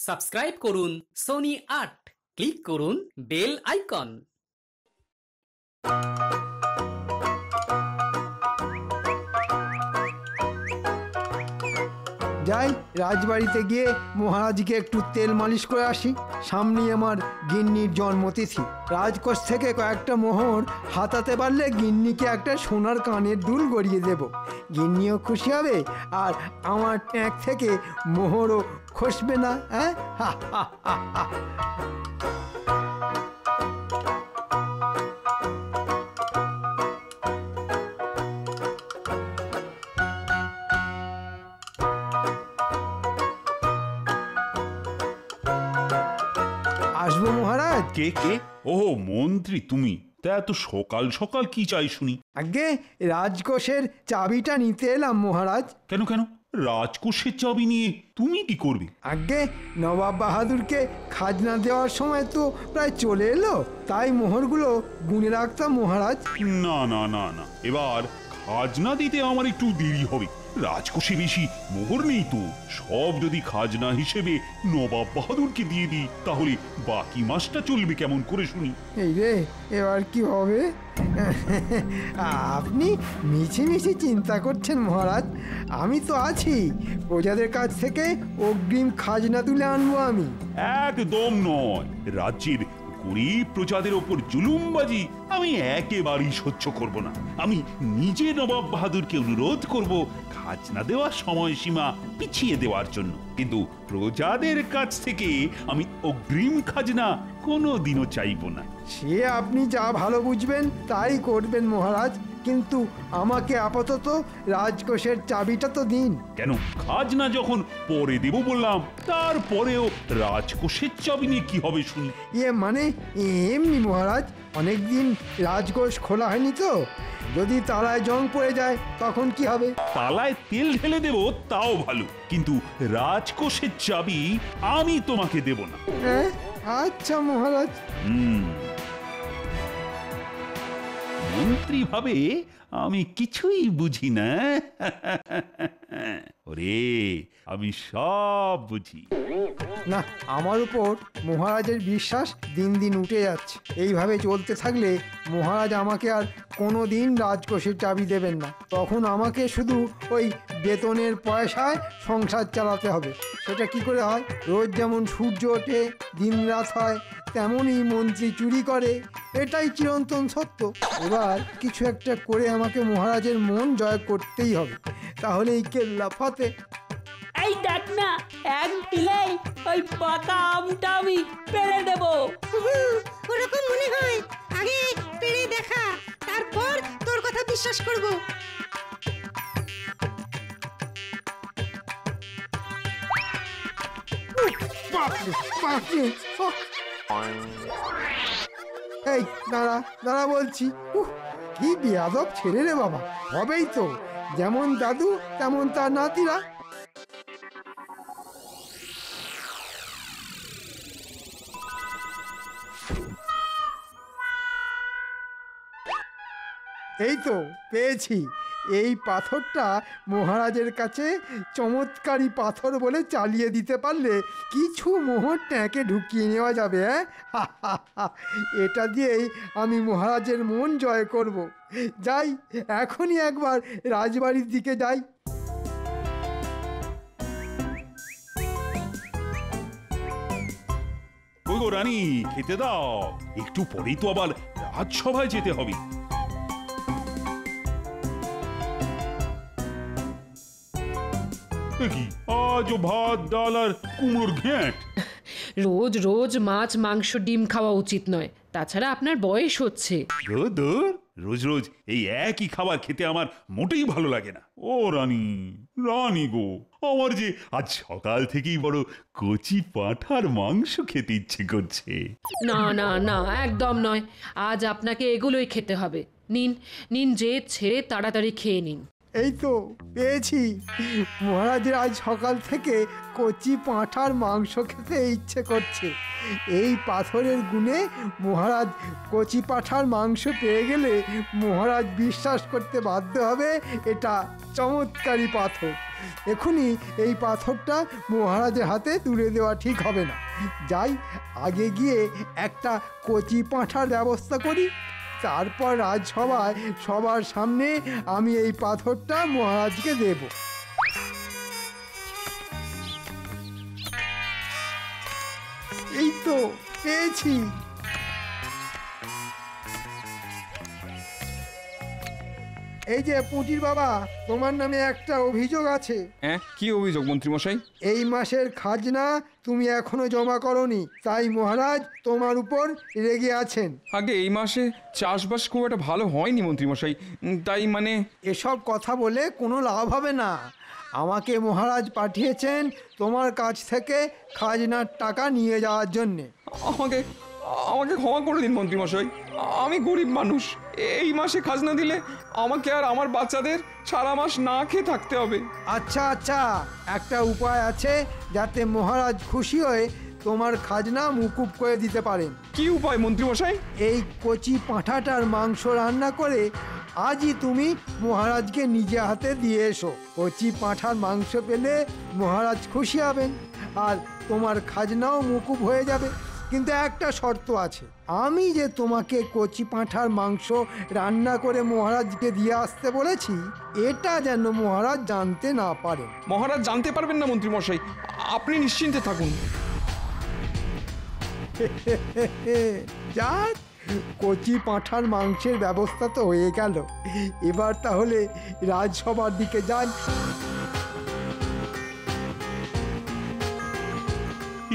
Subscribe করুন Sony ৮, click করুন bell icon. যাই রাজবাড়িতে গিয়ে মহারাজকে একটু তেল মালিশ করে আসি। সামনেই আমার গিন্নির জন্মতিথি। রাজকোষ থেকে কয়েকটা মোহর হাতাতে পারলে গিন্নিকে একটা সোনার কানের দুল গড়িয়ে দেব। গিন্নিও খুশি হবে আর আমার ট্যাঁক থেকে মোহরও খসবে না। হ্যাঁ, আসবো মহারাজ। কে কে? ও মন্ত্রী তুমি? তা এত সকাল সকাল কি চাই শুনি? আগে রাজকোষের চাবিটা নিতে এলাম মহারাজ। কেন কেন? রাজকোষের চাবি নিয়ে তুমি কি করবে? আগে নবাব বাহাদুরকে খাজনা দেওয়ার সময় তো প্রায় চলে এলো, তাই মোহরগুলো গুনে রাখতাম মহারাজ। না না না না, এবার খাজনা দিতে আমার একটু দেরি হবে। রাজকোষে বেশি মোহর নেই তো। সব যদি খাজনা হিসেবে নবাব বাহাদুরকে দিয়ে দিই, তাহলে বাকি মাসটা চলবে কেমন করে শুনি? এই রে, এবার কি হবে? আপনি মিছিমিছি চিন্তা করছেন মহারাজ, আমি তো আছি। প্রজাদের কাছ থেকে অগ্রিম খাজনা তুলে আনবো আমি। একদম নয়। রাজ্যের গরিব প্রজাদের ওপর জুলুমবাজি আমি একেবারেই সহ্য করব না। আমি নিজে নবাব বাহাদুরকে অনুরোধ করব খাজনা দেওয়ার সময়সীমা পিছিয়ে দেওয়ার জন্য, কিন্তু প্রজাদের কাছ থেকে আমি অগ্রিম খাজনা কোনোদিনও চাইব না। সে আপনি যা ভালো বুঝবেন তাই করবেন মহারাজ, কিন্তু আমাকে আপাতত রাজকোষের চাবিটা তো দিন। কেন? খাজনা যখন পরে দেব বললাম, তারপরেও রাজকোষের চাবি নিয়ে কি হবে শুনি? মানে এমনি মহারাজ, অনেকদিন রাজকোষ খোলা হয়নি তো, যদি তালায় জং পড়ে যায় তখন কি হবে? তালায় তেল ঢেলে দেব তাও ভালো, কিন্তু রাজকোষের চাবি আমি তোমাকে দেব না। হ্যাঁ, আচ্ছা মহারাজ। মন্ত্রী ভাবে আমি কিছুই বুঝি না। ওরে, আমি সব বুঝি। না, আমার উপর মহারাজের বিশ্বাস দিন দিন উঠে যাচ্ছে। এইভাবে চলতে থাকলে মহারাজ আমাকে আর কোনো দিন রাজকোষের চাবি দেবেন না। তখন আমাকে শুধু ওই বেতনের পয়সায় সংসার চালাতে হবে। সেটা কি করে হয়? রোজ যেমন সূর্য ওঠে, দিন রাত হয়, তেমনই মন্ত্রী চুরি করে, এটাই চিরন্তন সত্য। এবার কিছু একটা করে আমাকে মহারাজের মন জয় করতেই হবে, তাহলেই কেল্লা ফতে। এই দেখ না, এক ঢিলেই ওই পাকা আমটা আমি পেরে দেব। ওরকম মনে হয়। আগে পেরে দেখা, তারপর তোর কথা বিশ্বাস করব। এই দাঁড়া দাঁড়া বলছি। কি বেয়াদব ছেলে রে বাবা। হবেই তো, যেমন দাদু তেমন তার নাতিরা। এই তো পেয়েছি। এই পাথরটা মহারাজের কাছে চমৎকারী পাথর বলে চালিয়ে দিতে পারলে কিছু মোহর ট্যাঁকে ঢুকিয়ে নেওয়া যাবে। হ্যাঁ, এটা দিয়েই আমি মহারাজের মন জয় করব। যাই, এখনই একবার রাজবাড়ির দিকে যাই। ওই গো রানী, খেতে দাও। একটু পরেই তো আবার রাজসভায় যেতে হবে। কি আজও ভাত ডাল আর কুমড়োর ঘ্যাঁট? রোজ রোজ মাছ মাংস ডিম খাওয়া উচিত নয়, তাছাড়া আপনার বয়স হচ্ছে। রোজ রোজ এই একই খাবার খেতে আমার মোটেই ভালো লাগে না। ও রানী, রানী গো, আমার যে আজ সকাল থেকেই বড় কচি পাঁঠার মাংস খেতে ইচ্ছে করছে। না না না, একদম নয়। আজ আপনাকে এগুলোই খেতে হবে। নিন নিন, জেদ ছেড়ে তাড়াতাড়ি খেয়ে নিন। এই তো পেয়েছি। মহারাজের আজ সকাল থেকে কচি পাঁঠার মাংস খেতে ইচ্ছে করছে। এই পাথরের গুণে মহারাজ কচি পাঁঠার মাংস পেয়ে গেলে মহারাজ বিশ্বাস করতে বাধ্য হবে এটা চমৎকারী পাথর। এখনই এই পাথরটা মহারাজের হাতে তুলে দেওয়া ঠিক হবে না। যাই, আগে গিয়ে একটা কচি পাঁঠার ব্যবস্থা করি, তারপর রাজসভায় সবার সামনে আমি এই পাথরটা মহারাজকে দেব। এই তো পেয়েছি। এই যে পুঁটির বাবা, তোমার নামে একটা অভিযোগ আছে। হ্যাঁ, কি অভিযোগ মন্ত্রীমশাই? এই মাসের খাজনা তুমি এখনো জমা করনি, তাই মহারাজ তোমার উপর রেগে আছেন। আগে এই মাসে চাষবাস খুব একটা ভালো হয়নি মন্ত্রীমশাই, তাই মানে। এসব কথা বলে কোনো লাভ হবে না। আমাকে মহারাজ পাঠিয়েছেন তোমার কাছ থেকে খাজনার টাকা নিয়ে যাওয়ার জন্যে। আমাকে আমাকে ক্ষমা করে দিন মন্ত্রীমশাই, আমি গরিব মানুষ। এই মাসে খাজনা দিলে আমাকে আর আমার বাচ্চাদের সারা মাস না খেয়ে থাকতে হবে। আচ্ছা আচ্ছা, একটা উপায় আছে যাতে মহারাজ খুশি হয়ে তোমার খাজনা মুকুব করে দিতে পারেন। কি উপায় মন্ত্রীমশাই? এই কচি পাঁঠাটার মাংস রান্না করে আজই তুমি মহারাজকে নিজে হাতে দিয়ে এসো। কচি পাঁঠার মাংস পেলে মহারাজ খুশি হবেন আর তোমার খাজনাও মুকুব হয়ে যাবে। কিন্তু একটা শর্ত আছে, আমি যে তোমাকে কচি পাঁঠার মাংস রান্না করে মহারাজকে দিয়ে আসতে বলেছি, এটা যেন মহারাজ জানতে না পারেন। মহারাজ জানতে পারবেন না মন্ত্রীমশাই, আপনি নিশ্চিন্তে থাকুন। যাক, কচি পাঁঠার মাংসের ব্যবস্থা তো হয়ে গেল। এবার তাহলে রাজসভার দিকে যান।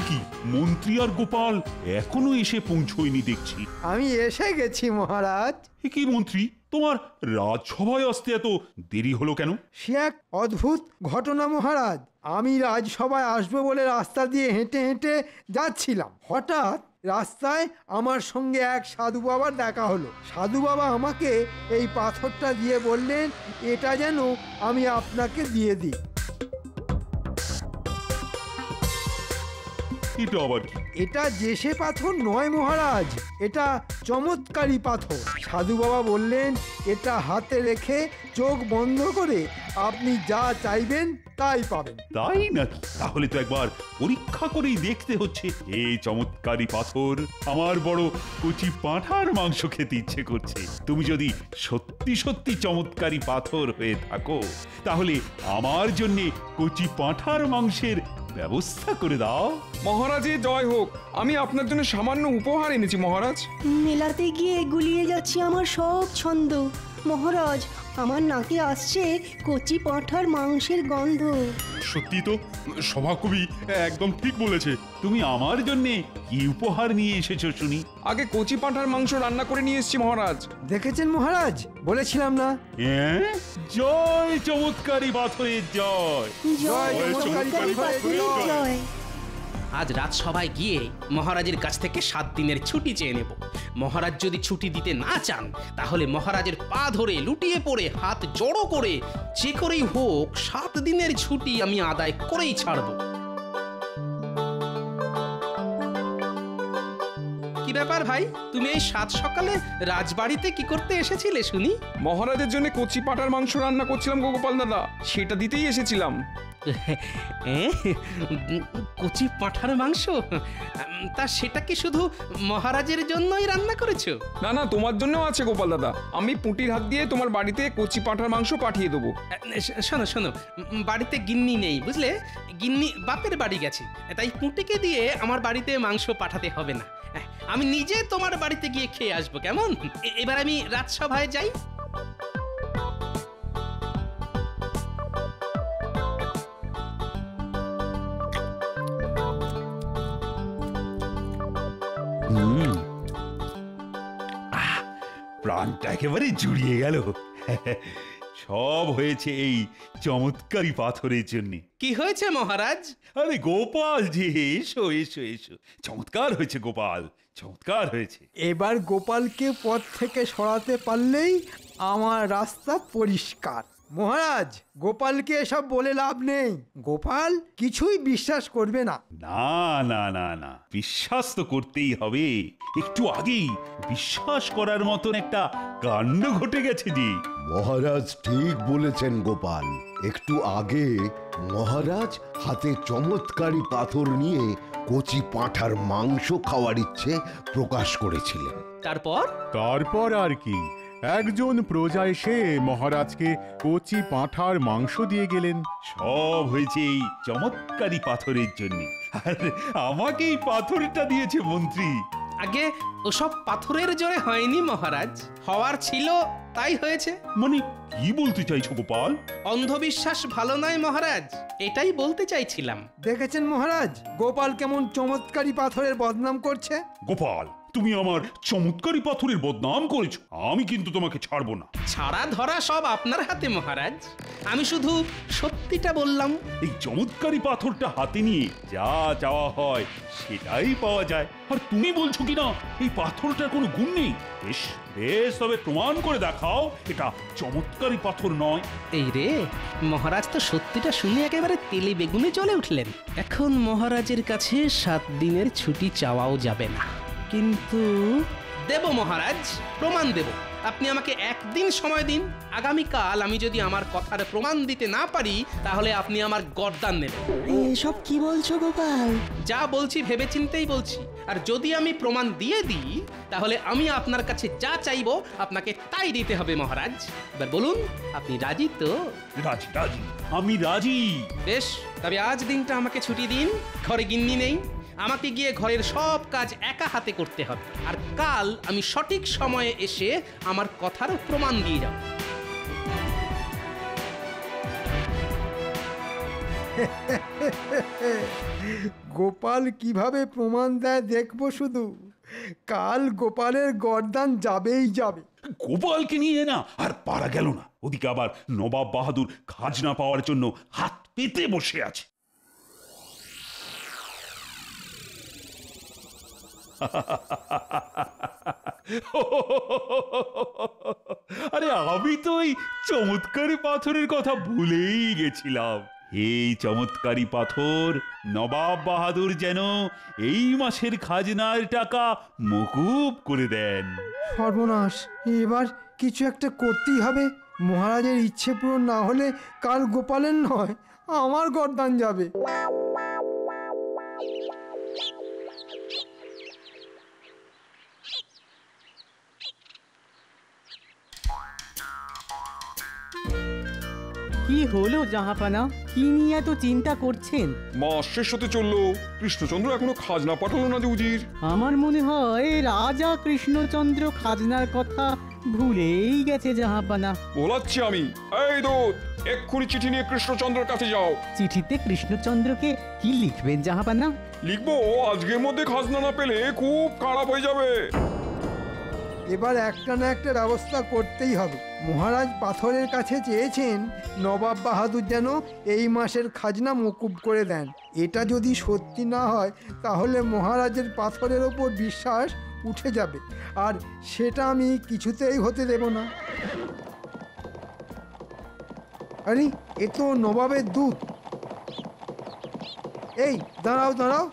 কি মন্ত্রী আর গোপাল এখনো এসে পৌঁছয়নি দেখছি। আমি এসে গেছি মহারাজ। কি মন্ত্রী, তোমার রাজসভায় আসতে এত দেরি হলো কেন? সে এক অদ্ভুত ঘটনা মহারাজ। আমি রাজসভায় আসবো বলে রাস্তা দিয়ে হেঁটে হেঁটে যাচ্ছিলাম, হঠাৎ রাস্তায় আমার সঙ্গে এক সাধু বাবার দেখা হলো। সাধু বাবা আমাকে এই পাথরটা দিয়ে বললেন এটা যেন আমি আপনাকে দিয়ে দিই। এটা আবার কি? এটা যেসে পাথর নয় মহারাজ, এটা চমৎকারী পাথর। সাধু বাবা বললেন এটা হাতে রেখে চোখ বন্ধ করে আপনি যা চাইবেন তাই পাবেন। তাই নাকি? তাহলে তো একবার পরীক্ষা করেই দেখতে হচ্ছে। এই চমৎকারী পাথর, আমার বড় কচি পাঁঠার মাংস খেতে ইচ্ছে করছে। তুমি যদি সত্যি সত্যি চমৎকারী পাথর হয়ে থাকো, তাহলে আমার জন্য কচি পাঁঠার মাংসের ব্যবস্থা করে দাও। মহারাজের জয় হোক, আমি আপনার জন্য সামান্য উপহার এনেছি মহারাজ। মেলাতে গিয়ে গুলিয়ে যাচ্ছে আমার সব ছন্দ। মহারাজ, আমার নাকে আসছে কচি পাঁঠার মাংসের গন্ধ। সত্যি তো, সভাকবি একদম ঠিক বলেছে। তুমি আমার জন্য কি উপহার নিয়ে এসেছো শুনি? আগে কচি পাঁঠার মাংস রান্না করে নিয়ে এসেছি মহারাজ। দেখেছেন মহারাজ, বলেছিলাম না? জয় চমৎকারী পাথরের জয়। জয় জয় চমৎকারী চমৎকারী পাথরের পাথরের জয়। আজ রাজসভায় গিয়ে মহারাজের কাছ থেকে 7 দিনের ছুটি চেয়ে নেব। মহারাজ যদি ছুটি দিতে না চান, তাহলে মহারাজের পা ধরে লুটিয়ে পড়ে হাত জড়ো করে যে করেই হোক 7 দিনের ছুটি আমি আদায় করেই ছাড়ব। কি ব্যাপার ভাই, তুমি এই 7 সকালে রাজবাড়িতে কি করতে এসেছিলে শুনি? মহারাজের জন্য কচি পাঁঠার মাংস রান্না করছিলাম গোপাল দাদা, সেটা দিতেই এসেছিলাম। কচি পাঁঠার মাংস? তা সেটা কি শুধু মহারাজের জন্যই রান্না করেছো? না না, তোমার জন্যও আছে গোপাল দাদা। আমি পুঁটির হাত দিয়ে তোমার বাড়িতে কচি পাঁঠার মাংস পাঠিয়ে দেবো। শোনো শোনো, বাড়িতে গিন্নি নেই বুঝলে, গিন্নি বাপের বাড়ি গেছে, তাই পুঁটিকে দিয়ে আমার বাড়িতে মাংস পাঠাতে হবে না। আমি নিজে তোমার বাড়িতে গিয়ে খেয়ে আসবো, কেমন? এবার আমি রাজসভায় যাই। প্রাণটা একেবারে জুড়িয়ে গেল। সব হয়েছে এই চমৎকারী পাথরের জন্য। কি হয়েছে মহারাজ? আরে গোপাল যে, এসো এসো এসো। চমৎকার হয়েছে গোপাল, চমৎকার হয়েছে। এবার গোপালকে পথ থেকে সরাতে পারলেই আমার রাস্তা পরিষ্কার। মহারাজ, গোপালকে এসব বলে লাভ নেই। গোপাল কিছুই বিশ্বাস করবে না। না না না না, বিশ্বাস তো করতেই হবে। একটু আগেই বিশ্বাস করার মতন একটা কাণ্ড ঘটে গেছে যে। মহারাজ ঠিক বলেছেন গোপাল। একটু আগে মহারাজ হাতে চমৎকারী পাথর নিয়ে কচি পাঁঠার মাংস খাওয়ার ইচ্ছে প্রকাশ করেছিলেন। তারপর আর কি, একজন প্রজা এসে মহারাজকে কচি পাঁঠার মাংস দিয়ে গেলেন। সব হয়েছে এই চমৎকারী পাথরের জন্য। আর আমাকেই পাথরটা দিয়েছে মন্ত্রী। আগে ওসব পাথরের জোরে হয়নি মহারাজ, হওয়ার ছিল তাই হয়েছে। মানে কি বলতে চাইছো গোপাল? অন্ধবিশ্বাস ভালো নয় মহারাজ, এটাই বলতে চাইছিলাম। দেখেছেন মহারাজ, গোপাল কেমন চমৎকারী পাথরের বদনাম করছে। গোপাল, তুমি আমার চমৎকারী পাথরের বদনাম করেছো, আমি কিন্তু তোমাকে ছাড়বো না। ছাড়া ধরা সব আপনার হাতে মহারাজ, আমি শুধু সত্যিটা বললাম। এই চমৎকারী পাথরটা হাতে নিয়ে যা চাওয়া হয় সেটাই পাওয়া যায়। আর তুমি বলছো কিনা এই পাথরটার কোনো গুণ নেই। বেশ বেশ, তবে প্রমাণ করে দেখাও এটা চমৎকারী পাথর নয়। এই রে, মহারাজ তো সত্যিটা শুনে একেবারে তেলে বেগুনে জ্বলে উঠলেন। এখন মহারাজের কাছে 7 দিনের ছুটি চাওয়াও যাবে না, কিন্তু দেব মহারাজ, প্রমাণ দেব। আপনি আমাকে 1 দিন সময় দিন। আগামীকাল আমি যদি আমার কথার প্রমাণ দিতে না পারি তাহলে আপনি আমার গর্দান নেবেন। এসব কি বলছো গোপাল? যা বলছি ভেবেচিন্তেই বলছি। আর যদি আমি প্রমাণ দিয়ে দিই তাহলে আমি আপনার কাছে যা চাইবো আপনাকে তাই দিতে হবে মহারাজ। এবার বলুন, আপনি রাজি তো? রাজি রাজি, আমি রাজি। বেশ, তবে আজ দিনটা আমাকে ছুটি দিন। ঘরে গিন্নি নেই, আমাকে গিয়ে ঘরের সব কাজ একা হাতে করতে হবে। আর কাল আমি সঠিক সময়ে এসে আমার কথার প্রমাণ দিয়ে যাব। গোপাল কিভাবে প্রমাণ দেয় দেখবো শুধু। কাল গোপালের গর্দান যাবেই যাবে। গোপালকে নিয়ে না আর পারা গেল না। ওদিকে আবার নবাব বাহাদুর খাজনা পাওয়ার জন্য হাত পেতে বসে আছে। আরে আমি তো এই চমৎকারী পাথরের কথা ভুলেই গেছিলাম। এই চমৎকারী পাথর নবাব বাহাদুর যেন এই মাসের খাজনার টাকা মকুব করে দেন। সর্বনাশ, এবার কিছু একটা করতেই হবে। মহারাজের ইচ্ছে পূরণ না হলে কাল গোপালের নয়, আমার গর্দান যাবে। কি হলো জাহাপানা? কি নিয়ে এত চিন্তা করছেন? মাস শেষ হতে চললো, কৃষ্ণচন্দ্র এখনো খাজনা পাঠালো না যে উজির। আমার মনে হয় রাজা কৃষ্ণচন্দ্র খাজনার কথা ভুলেই গেছে জাহাপানা। বলাচ্ছি আমি। এই দূত, এক্ষুনি চিঠি নিয়ে কৃষ্ণচন্দ্রের কাছে যাও। চিঠিতে কৃষ্ণচন্দ্রকে কি লিখবেন জাহাপানা? লিখবো, আজকের মধ্যে খাজনা না পেলে খুব খারাপ হয়ে যাবে। এবার একটা না একটা ব্যবস্থা করতেই হবে। মহারাজ পাথরের কাছে চেয়েছেন নবাব বাহাদুর যেন এই মাসের খাজনা মকুব করে দেন। এটা যদি সত্যি না হয় তাহলে মহারাজের পাথরের ওপর বিশ্বাস উঠে যাবে, আর সেটা আমি কিছুতেই হতে দেব না। আরে, এ তো নবাবের দূত। এই দাঁড়াও দাঁড়াও।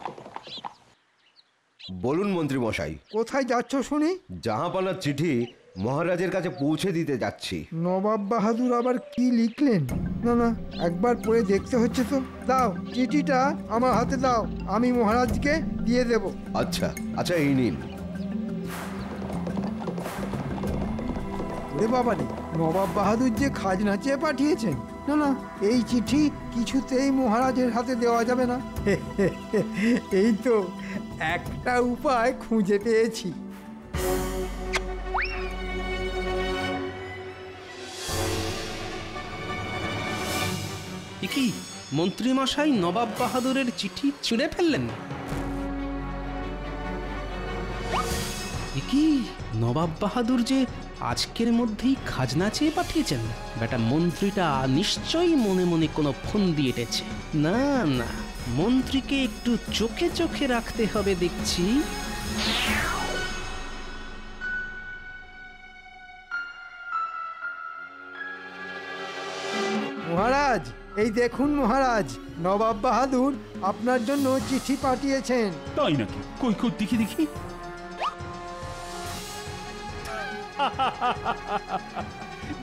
বলুন মন্ত্রী মশাই। কোথায় যাচ্ছ শুনি? জাহাপানার চিঠি মহারাজের কাছে পৌঁছে দিতে যাচ্ছি। নবাব বাহাদুর আবার কি লিখলেন? না না, একবার পড়ে দেখতে হচ্ছে তো। দাও, চিঠিটা আমার হাতে দাও, আমি মহারাজকে দিয়ে দেব। আচ্ছা আচ্ছা, এই নিন। ওরে বাবা রে, নবাব বাহাদুর যে খাজনা চেয়ে পাঠিয়েছেন। না না, এই চিঠি কিছুতেই মহারাজের হাতে দেওয়া যাবে না। এই তো একটা উপায় খুঁজে পেয়েছি। কি মন্ত্রী মশাই নবাব বাহাদুরের চিঠি ছিঁড়ে ফেললেন? কি নবাব বাহাদুর যে আজকের মধ্যেই খাজনা চেয়ে পাঠিয়েছেন? বেটা মন্ত্রীটা নিশ্চয়ই মনে মনে কোনো ফন্দি এঁটেছে। না না, মন্ত্রীকে একটু চোখে চোখে রাখতে হবে দেখছি। এই দেখুন মহারাজ, নবাব বাহাদুর আপনার জন্য চিঠি পাঠিয়েছেন। তাই নাকি? কই কই দেখি দেখি।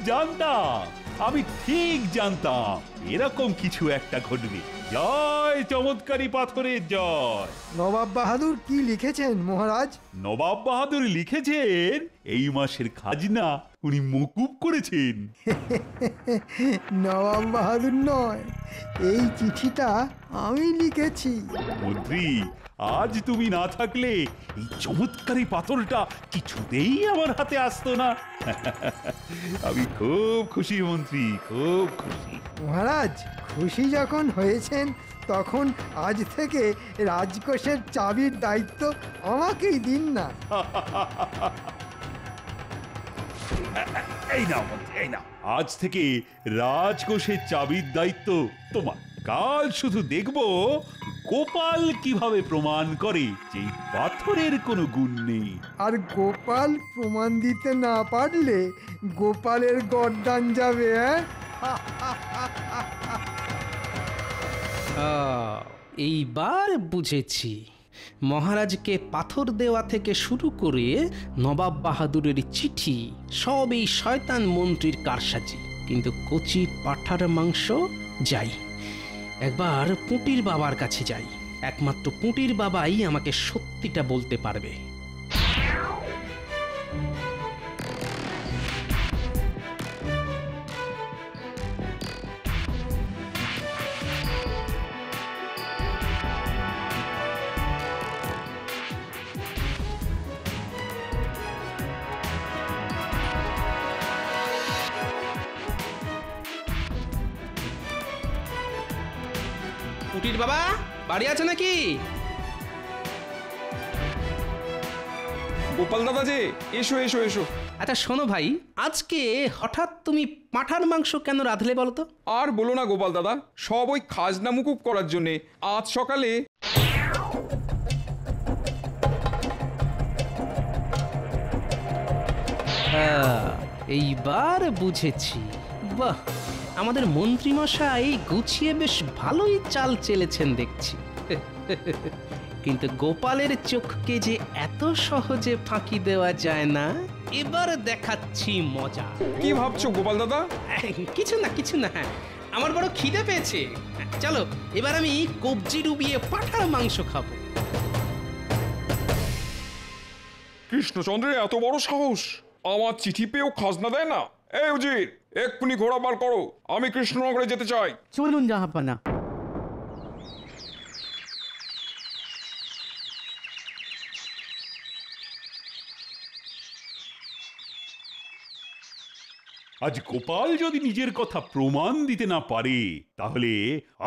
জানতাম, আমি ঠিক জানতাম এরকম কিছু একটা ঘটবে। জয় চমৎকারী পাথরের জয়। নবাব বাহাদুর কি লিখেছেন মহারাজ? নবাব বাহাদুর লিখেছেন এই মাসের খাজনা উনি মকুব করেছেন। নবাব বাহাদুর নয়, এই চিঠিটা আমি লিখেছি। মন্ত্রী, আজ তুমি না থাকলে এই চমৎকারী পাথরটা কিছুতেই আমার হাতে আসতো না। আমি খুব খুশি মন্ত্রী, খুব খুশি। মহারাজ, খুশি যখন হয়েছেন তখন আজ থেকে রাজকোষের চাবির দায়িত্ব আমাকেই দিন না। এই নাও মন্ত্রী, এই নাও। আজ থেকে রাজকোষের চাবির দায়িত্ব তোমার। কাল শুধু দেখবো গোপাল কিভাবে প্রমাণ করে যে এই পাথরের কোনো গুণ নেই। আর গোপাল প্রমাণ দিতে না পারলে গোপালের গর্দান যাবে। এইবার বুঝেছি, মহারাজকে পাথর দেওয়া থেকে শুরু করে নবাব বাহাদুরের চিঠি সব এই শয়তান মন্ত্রীর কারসাজি। কিন্তু কচি পাঁঠার মাংস, যাই একবার পুঁটির বাবার কাছে যাই। একমাত্র পুঁটির বাবাই আমাকে সত্যিটা বলতে পারবে। পুটির বাবা বাড়ি আছে নাকি? গোপাল দাদা যে, এসো এসো এসো। আচ্ছা শোনো ভাই, আজকে হঠাৎ তুমি পাঁঠার মাংস কেন রাঁধলে বলো তো? আর বলো না গোপাল দাদা, সব ওই খাজনা মুকুব করার জন্যে। আজ সকালে এইবার বুঝেছি। বাহ, আমাদের মন্ত্রীমশাই গুছিয়ে বেশ ভালোই চাল চেলেছেন দেখছি। কিন্তু গোপালের চোখকে যে এত সহজে ফাঁকি দেওয়া যায় না, এবার দেখাচ্ছি মজা। কি ভাবছো গোপাল দাদা? কিছু না কিছু না, আমার বড় খিদে পেয়েছে। চলো এবার আমি কবজি ডুবিয়ে পাঁঠার মাংস খাবো। কৃষ্ণচন্দ্রের এত বড় সাহস, আমার চিঠি পেয়েও খাজনা দেয় না। এই উজির, এক্ষুনি ঘোড়া বার করো, আমি কৃষ্ণনগরে যেতে চাই। চলুন জাহাপানা। আজ গোপাল যদি নিজের কথা প্রমাণ দিতে না পারে, তাহলে